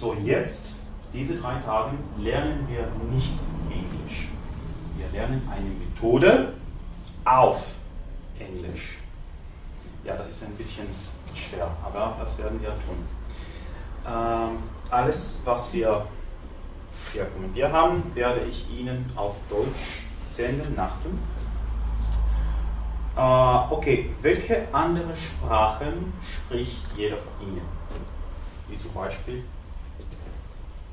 So, jetzt, diese 3 Tage, lernen wir nicht Englisch. Wir lernen eine Methode auf Englisch. Ja, das ist ein bisschen schwer, aber das werden wir tun. Alles, was wir hier kommentiert haben, werde ich Ihnen auf Deutsch senden nach dem. Okay, welche andere Sprachen spricht jeder von Ihnen? Wie zum Beispiel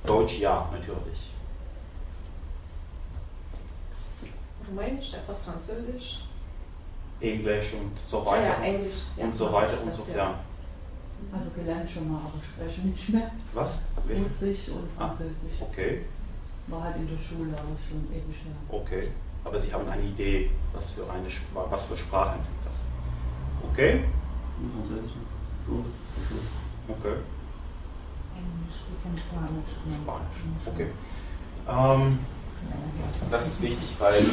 Deutsch, ja, natürlich. Rumänisch, etwas Französisch. Englisch und so weiter. Ja, Englisch. Ja, und so weiter und so fern. Also gelernt schon mal, aber spreche nicht mehr. Was? Russisch und Französisch. Okay. War halt in der Schule, aber schon ewig her. Okay. Aber Sie haben eine Idee, was für Sprachen sind das? Okay? Französisch. Schule. Okay. Englisch, bisschen Spanisch. Spanisch. Okay. Das ist wichtig, weil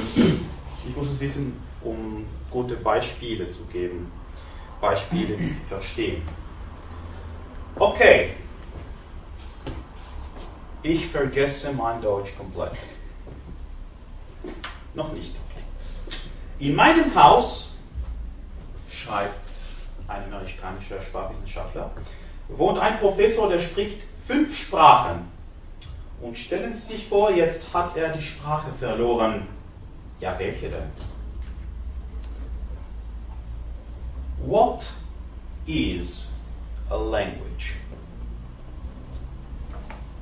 ich muss es wissen, um gute Beispiele zu geben. Beispiele, die Sie verstehen. Okay. Ich vergesse mein Deutsch komplett. Noch nicht. In meinem Haus, schreibt ein amerikanischer Sprachwissenschaftler, wohnt ein Professor, der spricht 5 Sprachen. Und stellen Sie sich vor, jetzt hat er die Sprache verloren. Ja, welche denn? What is a language?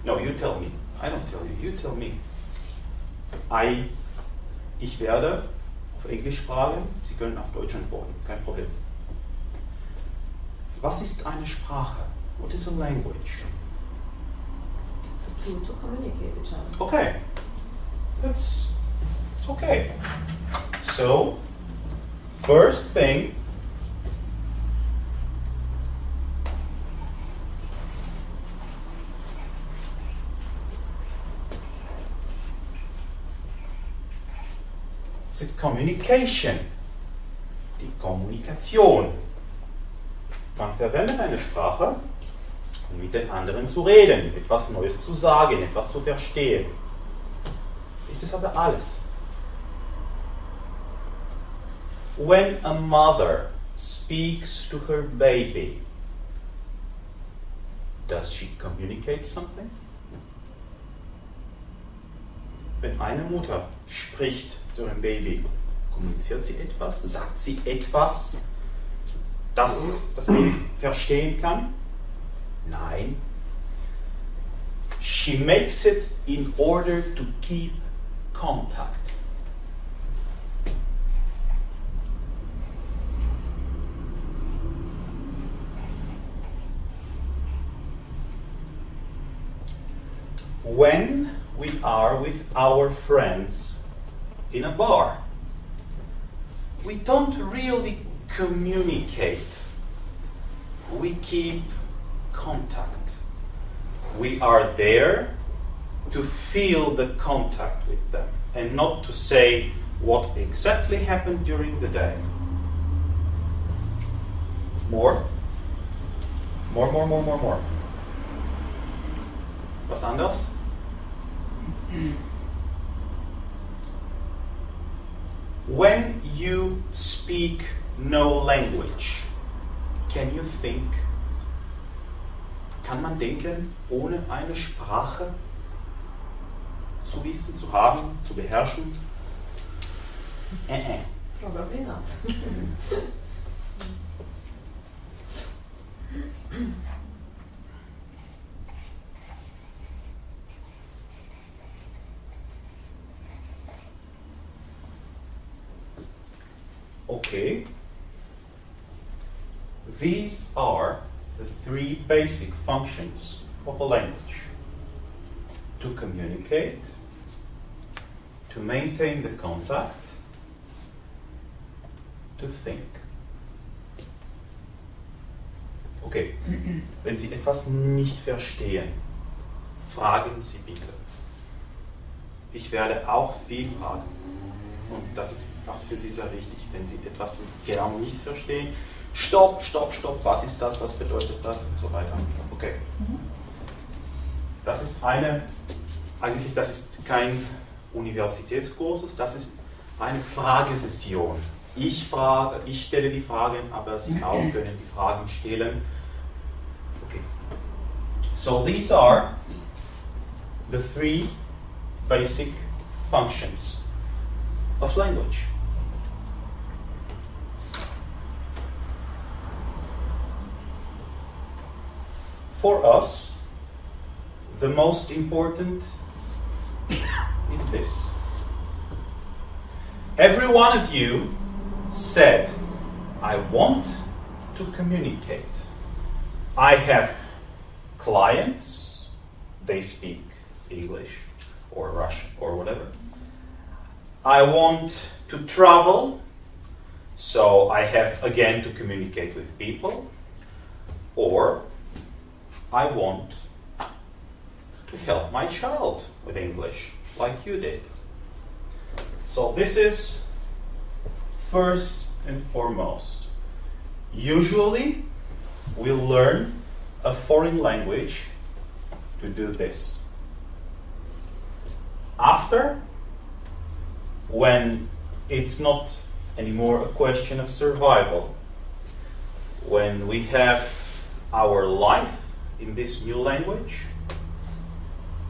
No, you tell me. I don't tell you. You tell me. Ich werde auf Englisch fragen, Sie können auf Deutsch antworten, kein Problem. Was ist eine Sprache? What is a language? It's a tool to communicate each other. Okay. It's okay. So, first thing, it's communication. Die Kommunikation. Man verwendet eine Sprache, um mit den anderen zu reden, etwas Neues zu sagen, etwas zu verstehen. Das ist aber alles. When a mother speaks to her baby, does she communicate something? Wenn eine Mutter spricht zu einem Baby, kommuniziert sie etwas? Sagt sie etwas, das das Baby verstehen kann? Nein. She makes it in order to keep contact. When we are with our friends in a bar, we don't really communicate. We keep contact. We are there to feel the contact with them and not to say what exactly happened during the day. More. Was anders? When you speak no language, can you think? Kann man denken, ohne eine Sprache zu wissen, zu haben, zu beherrschen? Probably not. Okay. These are the 3 basic functions of a language: to communicate, to maintain the contact, to think. Okay, wenn Sie etwas nicht verstehen, fragen Sie bitte. Ich werde auch viel fragen. Und das ist auch für Sie sehr wichtig, wenn Sie etwas genau nicht verstehen. Stopp, was ist das, was bedeutet das und so weiter. Okay. Das ist eigentlich das ist kein Universitätskursus, das ist eine Fragesession. Ich stelle die Fragen, aber Sie auch können die Fragen stellen. Okay. So these are the three basic functions of language. For us, the most important is this. Every one of you said, I want to communicate. I have clients, they speak English or Russian or whatever. I want to travel, so I have again to communicate with people. Or I want to help my child with English, like you did. So this is first and foremost. Usually, we learn a foreign language to do this. After, when it's not anymore a question of survival, when we have our life in this new language,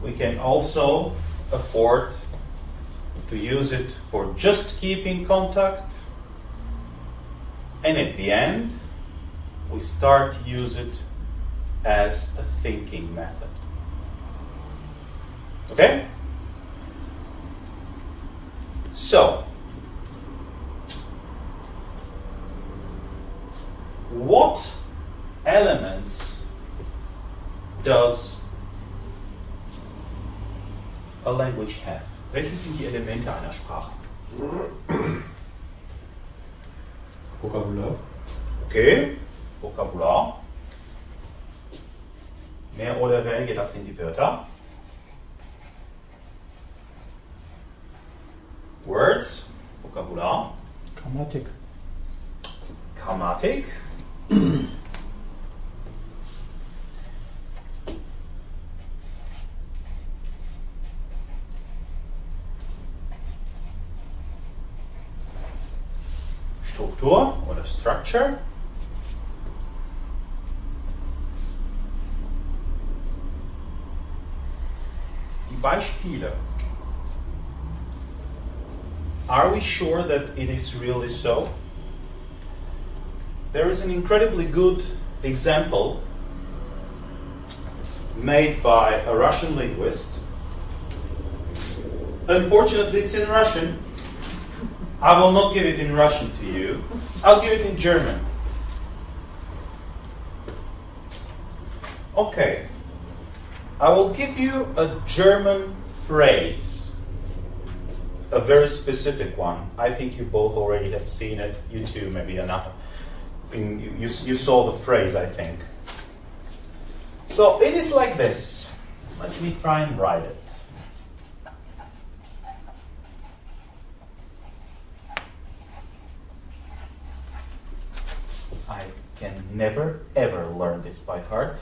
we can also afford to use it for just keeping contact, and at the end we start to use it as a thinking method. Okay? So, what elements does a language have? Welche sind die Elemente einer Sprache? Vokabular. Okay, Vokabular. Mehr oder weniger, das sind die Wörter. Words, Vokabular. Grammatik. Grammatik. Struktur oder Structure. Die Beispiele. Are we sure that it is really so? There is an incredibly good example made by a Russian linguist. Unfortunately, it's in Russian. I will not give it in Russian to you. I'll give it in German. Okay. I will give you a German phrase. A very specific one. I think you both already have seen it. You too, maybe enough. You saw the phrase, I think. So it is like this. Let me try and write it. I can never ever learn this by heart.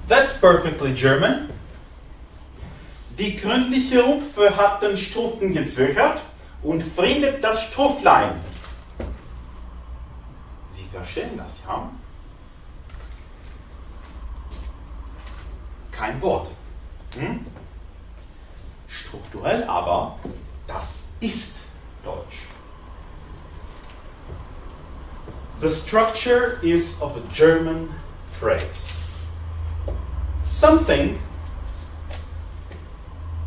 That's perfectly German. Die gründliche Rumpfe hat den Struften gezwichert und findet das Struftlein. Sie verstehen das, ja? Kein Wort. Strukturell aber, das ist Deutsch. The structure is of a German phrase. Something,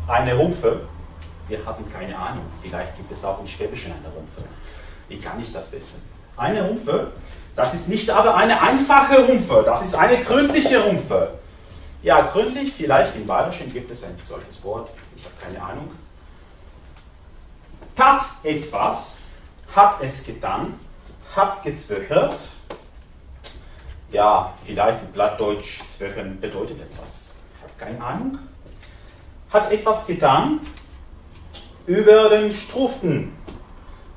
eine Rumpfe, wir haben keine Ahnung, vielleicht gibt es auch im Schwäbischen eine Rumpfe. Wie kann ich das wissen? Eine Rumpfe, das ist nicht aber eine einfache Rumpfe, das ist eine gründliche Rumpfe. Ja, gründlich, vielleicht im Bayerischen gibt es ein solches Wort, ich habe keine Ahnung. Tat etwas, hat es getan, hat gezwöchert. Ja, vielleicht in Plattdeutsch zwöchern bedeutet etwas. Ich habe keine Ahnung. Hat etwas getan über den Struften.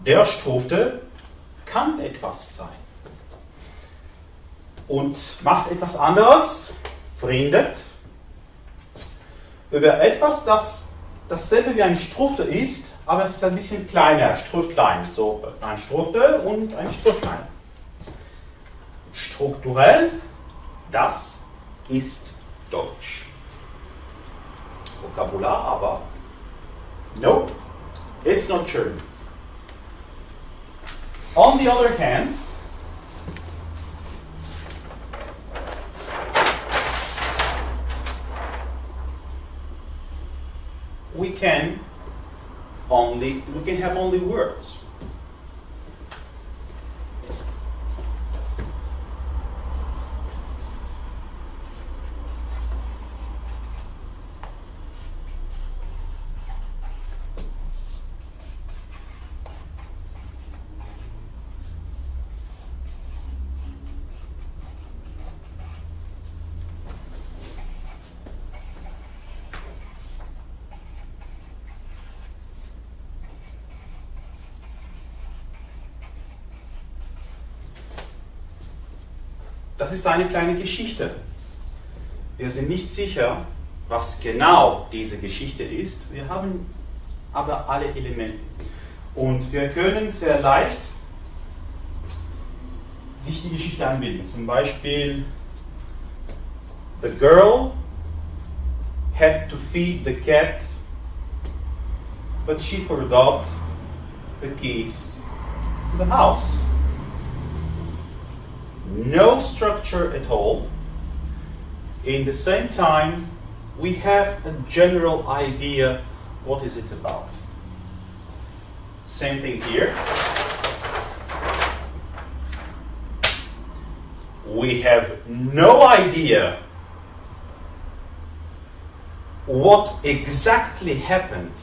Der Strufte kann etwas sein. Und macht etwas anderes, fremdet, über etwas, das dasselbe wie ein Strufte ist, aber es ist ein bisschen kleiner, strufklein. So ein Strufte und ein Strufklein. Strukturell, das ist Deutsch. Vokabular aber, nope, it's not true. On the other hand, we can have only words. Das ist eine kleine Geschichte. Wir sind nicht sicher, was genau diese Geschichte ist. Wir haben aber alle Elemente. Und wir können sehr leicht sich die Geschichte anbilden. Zum Beispiel, the girl had to feed the cat, but she forgot the keys to the house. No structure at all. In the same time, we have a general idea what is it about. Same thing here. We have no idea what exactly happened,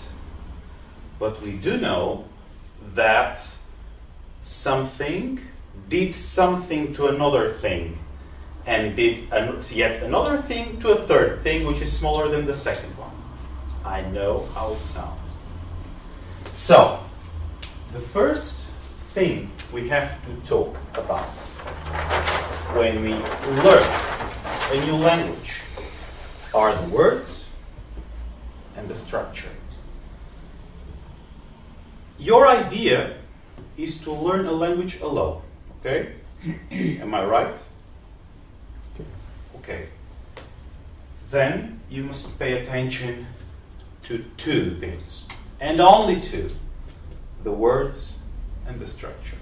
but we do know that something did something to another thing, and did yet another thing to a third thing, which is smaller than the second one. I know how it sounds. So, the first thing we have to talk about when we learn a new language are the words and the structure. Your idea is to learn a language alone. Okay? Am I right? Okay. Then you must pay attention to two things, and only two: the words and the structure.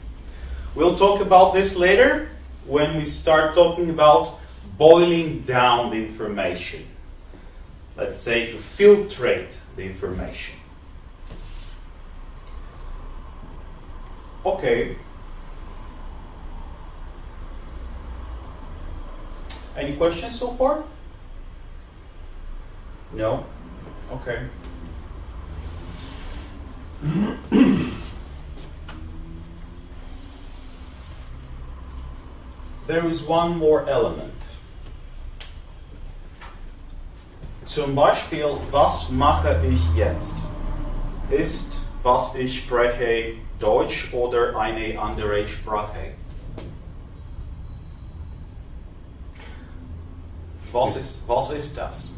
We'll talk about this later when we start talking about boiling down the information. Let's say to filtrate the information. Okay. Any questions so far? No? Okay. There is one more element. Zum Beispiel, was mache ich jetzt? Ist, was ich spreche, Deutsch oder eine andere Sprache? Was ist das?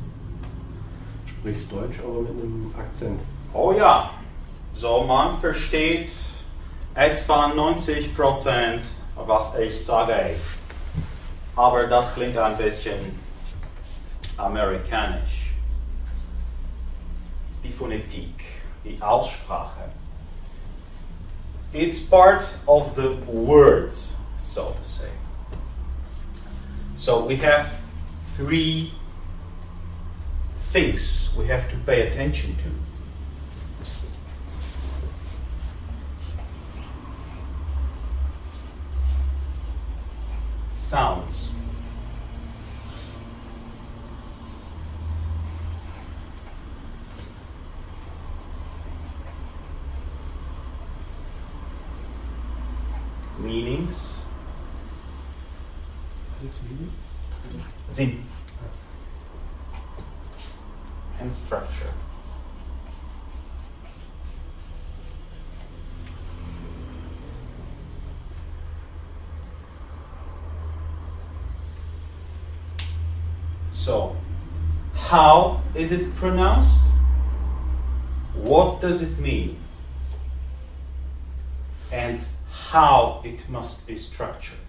Sprichst Deutsch, aber mit einem Akzent. Oh ja, so man versteht etwa 90%, was ich sage. Aber das klingt ein bisschen amerikanisch. Die Phonetik, die Aussprache. It's part of the words, so to say. So we have three things we have to pay attention to. Sounds. Meanings. Was ist Meaning? Sinn. And structure. So, how is it pronounced? What does it mean? And how it must be structured.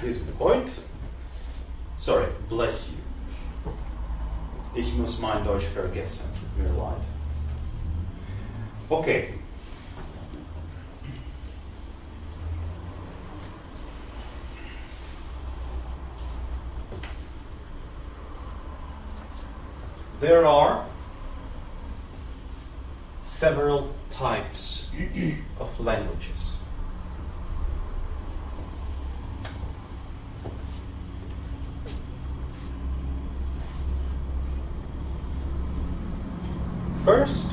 Here's the point. Sorry, bless you. Ich muss mein Deutsch vergessen. Tut mir leid. Okay. There are several types of languages. First,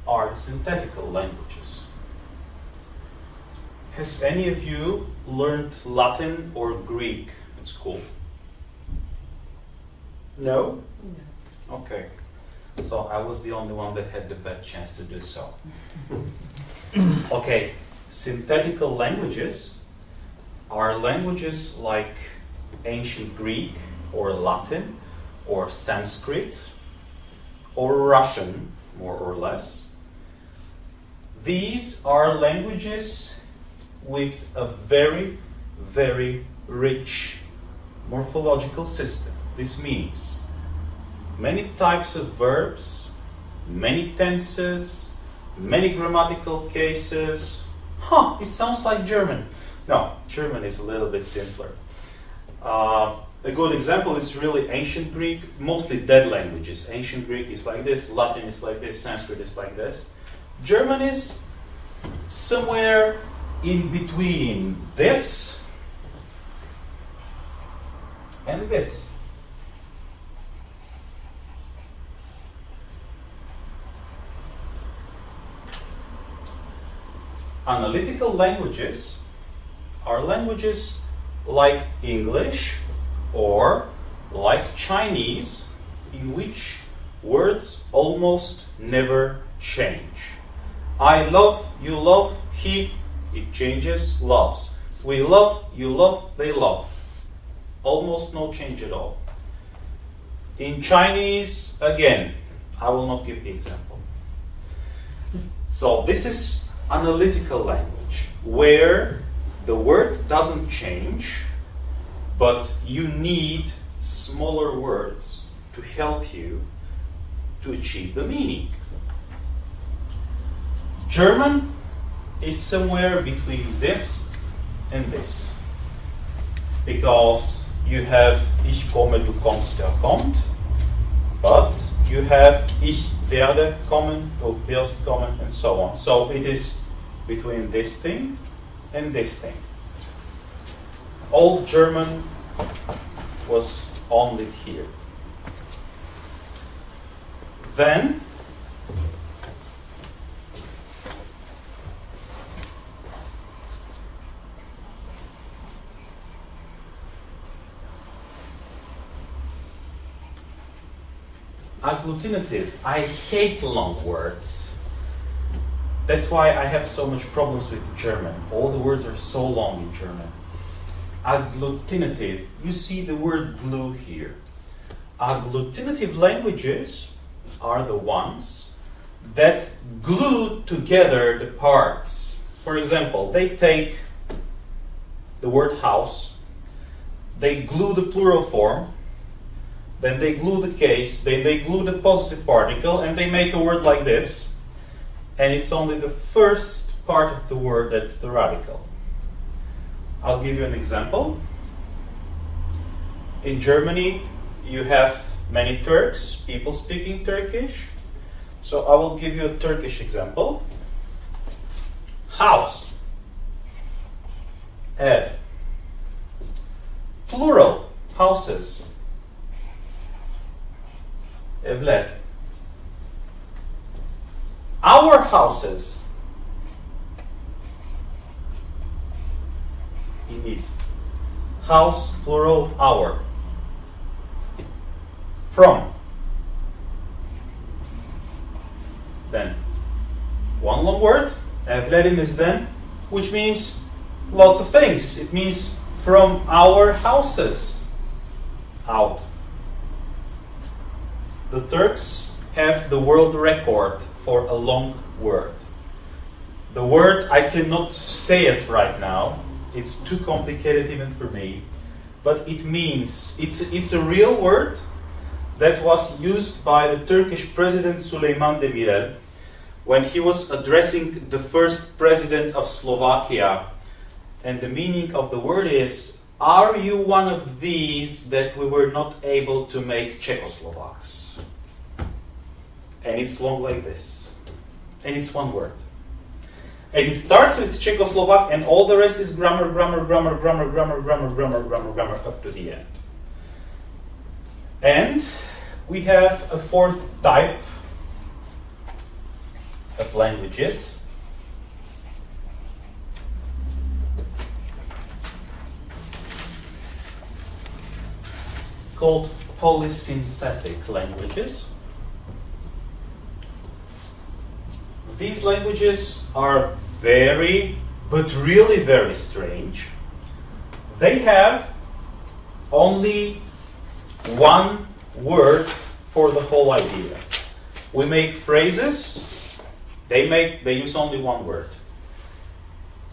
are the synthetical languages. Has any of you learned Latin or Greek at school? No? No. Okay. So I was the only one that had the bad chance to do so. Okay. Synthetical languages are languages like ancient Greek or Latin or Sanskrit or Russian, more or less. These are languages with a very, very rich morphological system. This means many types of verbs, many tenses, many grammatical cases. It sounds like German. No, German is a little bit simpler. A good example is really ancient Greek, mostly dead languages. Ancient Greek is like this, Latin is like this, Sanskrit is like this. German is somewhere in between this and this. Analytical languages are languages like English or like Chinese, in which words almost never change. I love, you love, he, it changes, loves. We love, you love, they love. Almost no change at all. In Chinese, again, I will not give the example. So this is analytical language, where the word doesn't change, but you need smaller words to help you to achieve the meaning. German is somewhere between this and this, because you have ich komme, du kommst, er kommt, but you have ich werde kommen, du wirst kommen, and so on. So it is between this thing and this thing. Old German was only here. Then agglutinative. I hate long words. That's why I have so much problems with German. All the words are so long in German. Agglutinative. You see the word glue here. Agglutinative languages are the ones that glue together the parts. For example, they take the word house, they glue the plural form, then they glue the case, then they glue the possessive particle, and they make a word like this, and it's only the first part of the word that's the radical. I'll give you an example. In Germany, you have many Turks, people speaking Turkish. So I will give you a Turkish example. House. Ev. Plural. Houses. Evler. Our houses. İniz. House, plural, our. From. Then. One long word. Evlerim is then, which means lots of things. It means from our houses. Out. The Turks have the world record for a long word. The word, I cannot say it right now. It's too complicated even for me. But it means, it's a real word that was used by the Turkish President Süleyman Demirel when he was addressing the first president of Slovakia. And the meaning of the word is, are you one of these that we were not able to make Czechoslovaks? And it's long like this. And it's one word. And it starts with Czechoslovak, and all the rest is grammar, grammar, grammar, grammar, grammar, grammar, grammar, grammar, grammar, up to the end. And we have a fourth type of languages. Called polysynthetic languages. These languages are very, but really very strange. They have only one word for the whole idea. We make phrases, they use only one word.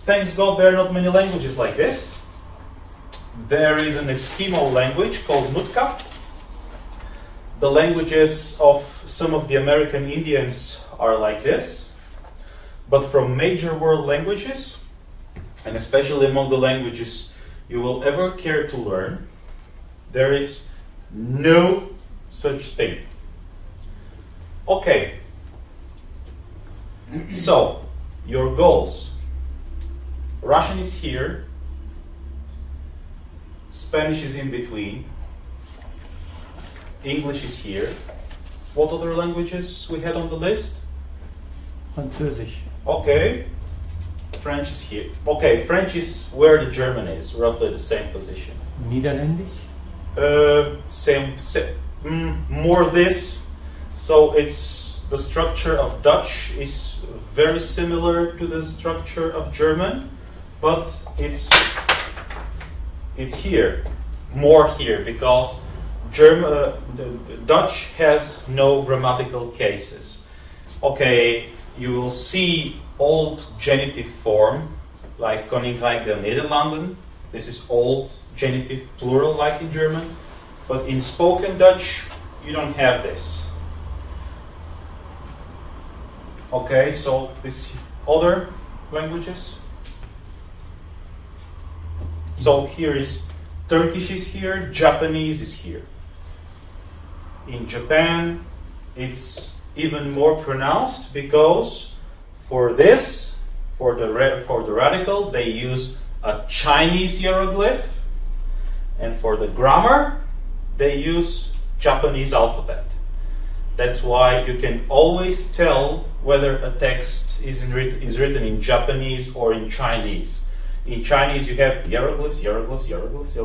Thanks God there are not many languages like this. There is an Eskimo language called Nootka. The languages of some of the American Indians are like this. But from major world languages, and especially among the languages you will ever care to learn, there is no such thing. Okay. So, your goals. Russian is here. Spanish is in between. English is here. What other languages we had on the list? Französisch. Okay. French is here. Okay, French is where the German is, roughly the same position. Niederländisch? More this. So it's the structure of Dutch is very similar to the structure of German, but it's here, more here, because Dutch has no grammatical cases. Okay, you will see old genitive form, like Koninkrijk der Nederlanden. This is old genitive plural, like in German. But in spoken Dutch, you don't have this. Okay, so this other languages. So here is Turkish is here, Japanese is here. In Japan, it's even more pronounced because for this, for the radical, they use a Chinese hieroglyph, and for the grammar, they use Japanese alphabet. That's why you can always tell whether a text is written in Japanese or in Chinese. In Chinese, you have hieroglyphs, hieroglyphs, hieroglyphs.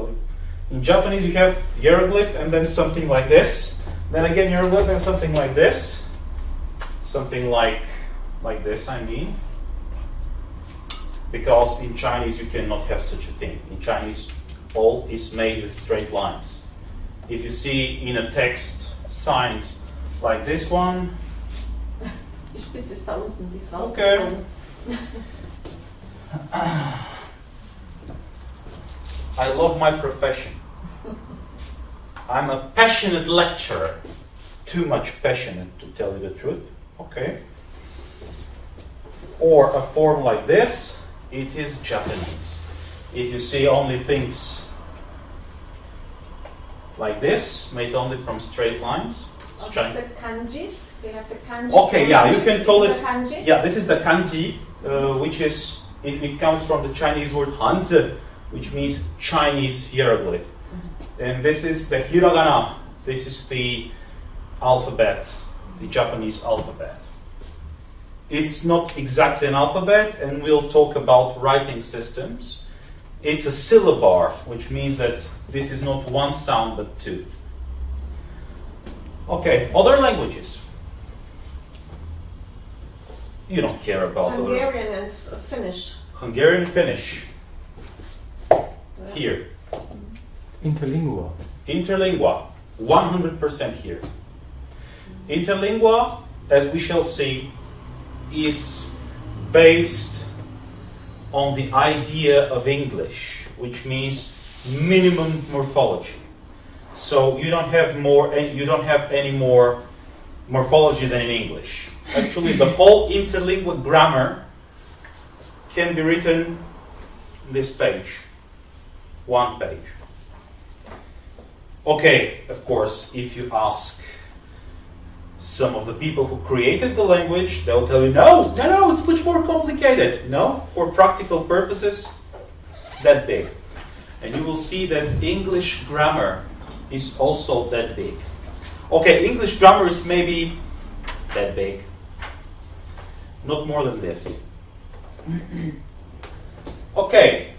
In Japanese, you have hieroglyph and then something like this. Then again, hieroglyph and something like this. Something like this, I mean. Because in Chinese, you cannot have such a thing. In Chinese, all is made with straight lines. If you see in a text signs like this one. Die Spitze ist da unten, die ist rausgekommen. Okay. I love my profession. I'm a passionate lecturer. Too much passionate, to tell you the truth. Okay. Or a form like this, it is Japanese. If you see only things like this, made only from straight lines. What is the kanjis? We have the kanjis. Okay, yeah, you can call it. Kanji? Yeah, this is the kanji, which is it comes from the Chinese word hanzi, which means Chinese hieroglyph. And this is the hiragana. This is the alphabet, the Japanese alphabet. It's not exactly an alphabet, and we'll talk about writing systems. It's a syllabar, which means that this is not one sound but two. Okay, other languages. You don't care about Hungarian and Finnish. Hungarian and Finnish. Here. Interlingua. Interlingua. 100% here. Interlingua, as we shall see, is based on the idea of English, which means minimum morphology. So you don't have any more morphology than in English. Actually, the whole interlingua grammar can be written on this page. One page. Okay, of course, if you ask some of the people who created the language, they'll tell you, no, it's much more complicated. No, for practical purposes, that big. And you will see that English grammar is also that big. Okay, English grammar is maybe that big. Not more than this. Okay,